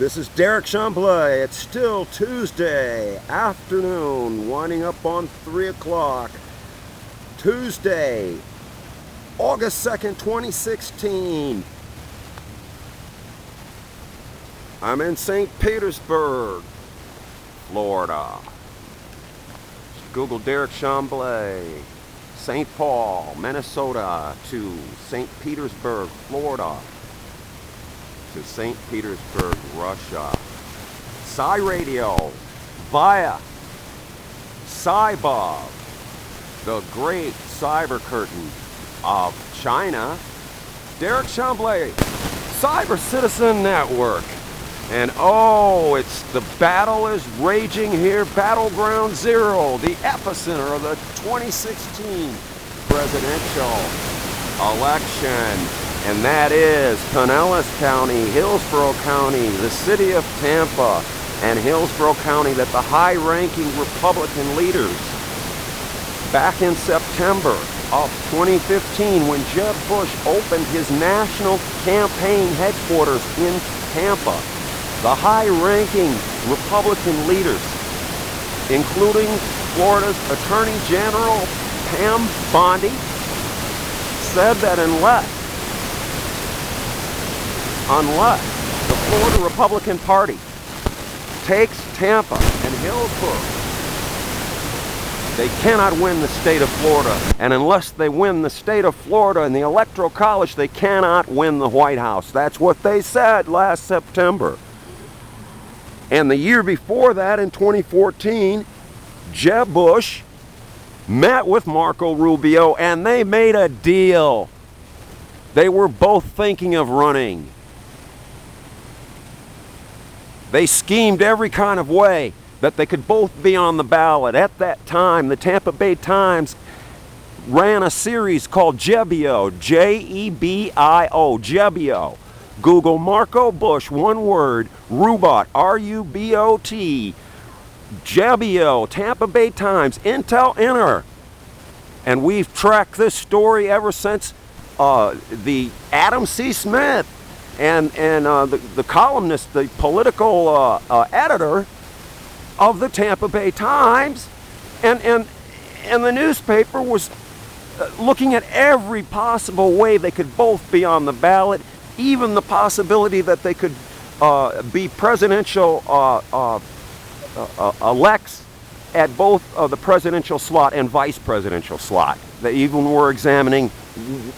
This is Derek Chamblee. It's still Tuesday afternoon, winding up on 3 o'clock. Tuesday, August 2nd, 2016. I'm in St. Petersburg, Florida. Google Derek Chamblee. St. Paul, Minnesota to St. Petersburg, Florida to St. Petersburg, Russia. CYRADYO via CYBOVE, the great cyber curtain of China. Derek Chamblee, CYBERCITIZEN Network. And oh, the battle is raging here. Battleground Zero, the epicenter of the 2016 presidential election. And that is Pinellas County, Hillsborough County, the city of Tampa, and Hillsborough County, that the high-ranking Republican leaders, back in September of 2015, when Jeb Bush opened his national campaign headquarters in Tampa, the high-ranking Republican leaders, including Florida's Attorney General Pam Bondi, said that unless the Florida Republican Party takes Tampa and Hillsborough, they cannot win the state of Florida. And unless they win the state of Florida in the Electoral College, they cannot win the White House. That's what they said last September. And the year before that, in 2014, Jeb Bush met with Marco Rubio and they made a deal. They were both thinking of running. They schemed every kind of way that they could both be on the ballot. At that time, the Tampa Bay Times ran a series called JEBIO, J-E-B-I-O, JEBIO. Google Marco Bush, one word, Rubot, R-U-B-O-T, JEBIO, Tampa Bay Times, INTELINTER. And we've tracked this story ever since the Adam C. Smith and the columnist, the political editor of the Tampa Bay Times, and the newspaper was looking at every possible way they could both be on the ballot, even the possibility that they could be presidential elects at both the presidential slot and vice presidential slot. They even were examining,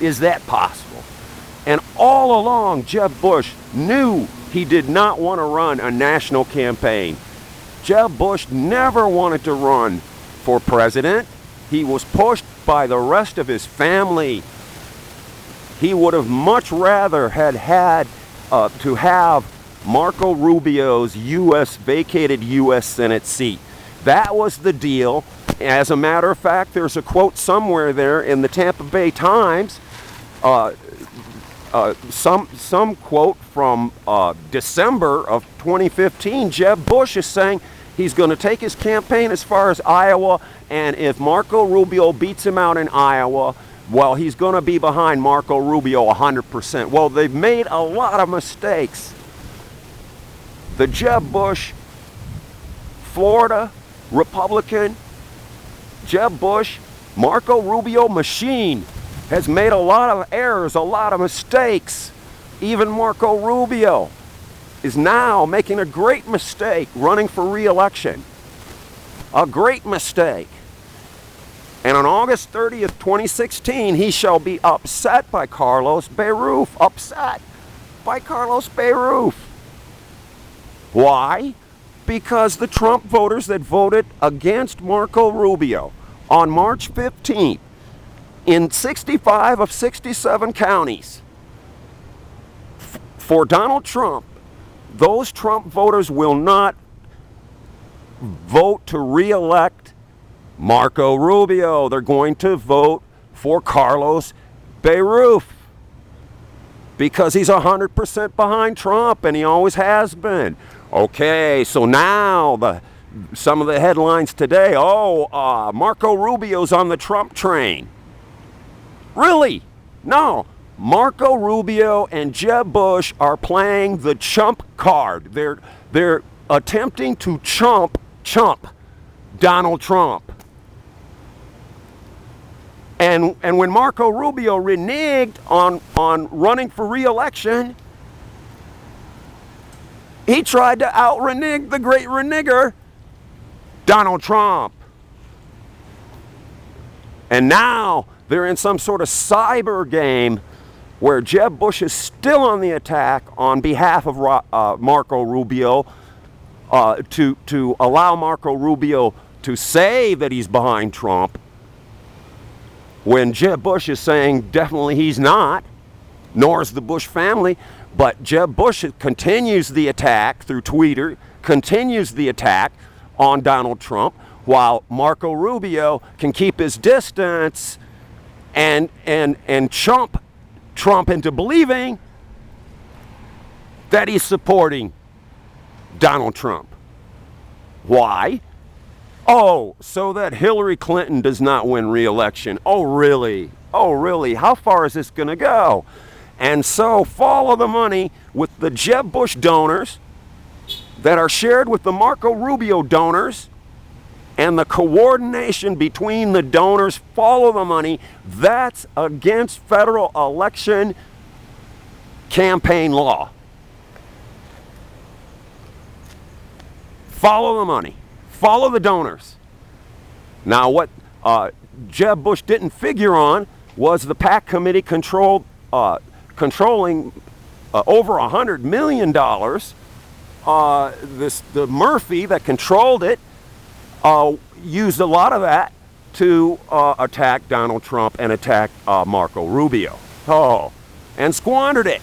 is that possible? And all along, Jeb Bush knew he did not want to run a national campaign. Jeb Bush never wanted to run for president. He was pushed by the rest of his family. He would have much rather had to have Marco Rubio's vacated U.S. Senate seat. That was the deal. As a matter of fact, there's a quote somewhere there in the Tampa Bay Times, some quote from December of 2015. Jeb Bush is saying he's going to take his campaign as far as Iowa, and if Marco Rubio beats him out in Iowa, well, he's going to be behind Marco Rubio 100%. Well, they've made a lot of mistakes. The Jeb Bush, Florida Republican, Jeb Bush, Marco Rubio machine has made a lot of errors, a lot of mistakes. Even Marco Rubio is now making a great mistake running for re-election. A great mistake. And on August 30th, 2016, he shall be upset by Carlos BERUFF. Upset by Carlos BERUFF. Why? Because the Trump voters that voted against Marco Rubio on March 15th in 65 of 67 counties for Donald Trump, those Trump voters will not vote to re-elect Marco Rubio. They're going to vote for Carlos BERUFF because he's 100% behind Trump, and he always has been. Okay, so now some of the headlines today, Marco Rubio's on the Trump train. Really? No, Marco Rubio and Jeb Bush are playing the chump card. They're attempting to chump Donald Trump. And when Marco Rubio reneged on running for re-election, he tried to out-renege the great renegger, Donald Trump. And now they're in some sort of cyber game where Jeb Bush is still on the attack on behalf of Marco Rubio to allow Marco Rubio to say that he's behind Trump, when Jeb Bush is saying definitely he's not, nor is the Bush family. But Jeb Bush continues the attack through Twitter, continues the attack on Donald Trump, while Marco Rubio can keep his distance and chump Trump into believing that he's supporting Donald Trump. Why? Oh, so that Hillary Clinton does not win re-election. Oh, really? Oh, really? How far is this going to go? And so follow the money with the Jeb Bush donors that are shared with the Marco Rubio donors, and the coordination between the donors. Follow the money. That's against federal election campaign law. Follow the money. Follow the donors. Now, what Jeb Bush didn't figure on was the PAC committee controlling over $100 million. The Murphy that controlled it used a lot of that to attack Donald Trump and attack Marco Rubio. Oh, and squandered it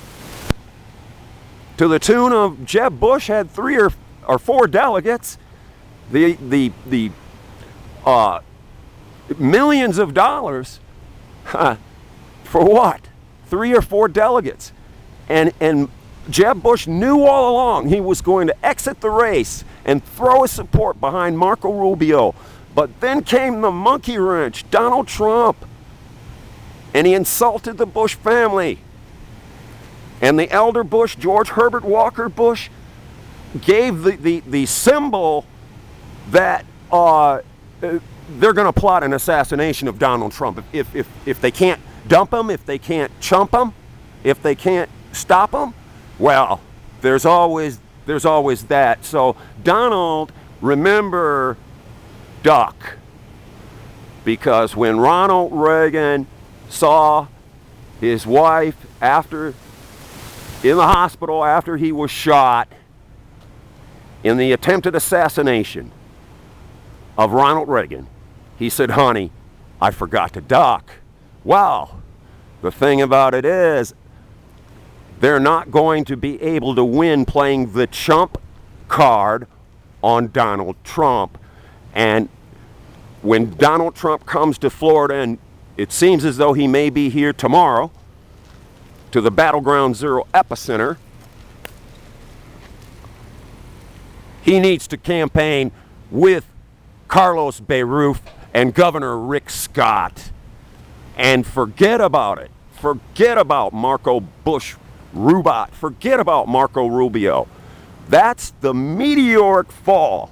to the tune of Jeb Bush had 3 or 4 delegates. The millions of dollars for what? 3 or 4 delegates. And Jeb Bush knew all along he was going to exit the race and throw his support behind Marco Rubio. But then came the monkey wrench, Donald Trump. And he insulted the Bush family. And the elder Bush, George Herbert Walker Bush, gave the symbol that they're going to plot an assassination of Donald Trump. If they can't dump him, if they can't chump him, if they can't stop him, well, there's always that. So Donald, remember, duck. Because when Ronald Reagan saw his wife in the hospital after he was shot in the attempted assassination of Ronald Reagan, he said, "Honey, I forgot to duck." Well, the thing about it is, they're not going to be able to win playing the chump card on Donald Trump. And when Donald Trump comes to Florida, and it seems as though he may be here tomorrow, to the Battleground Zero epicenter, he needs to campaign with Carlos BERUFF and Governor Rick Scott. And forget about it. Forget about Marcobush Rubot. Forget about Marco Rubio. That's the meteoric fall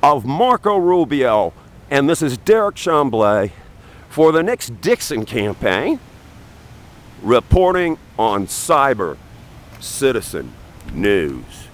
of Marco Rubio. And this is Derek Chamblee for the next DIXON campaign, reporting on Cyber Citizen News.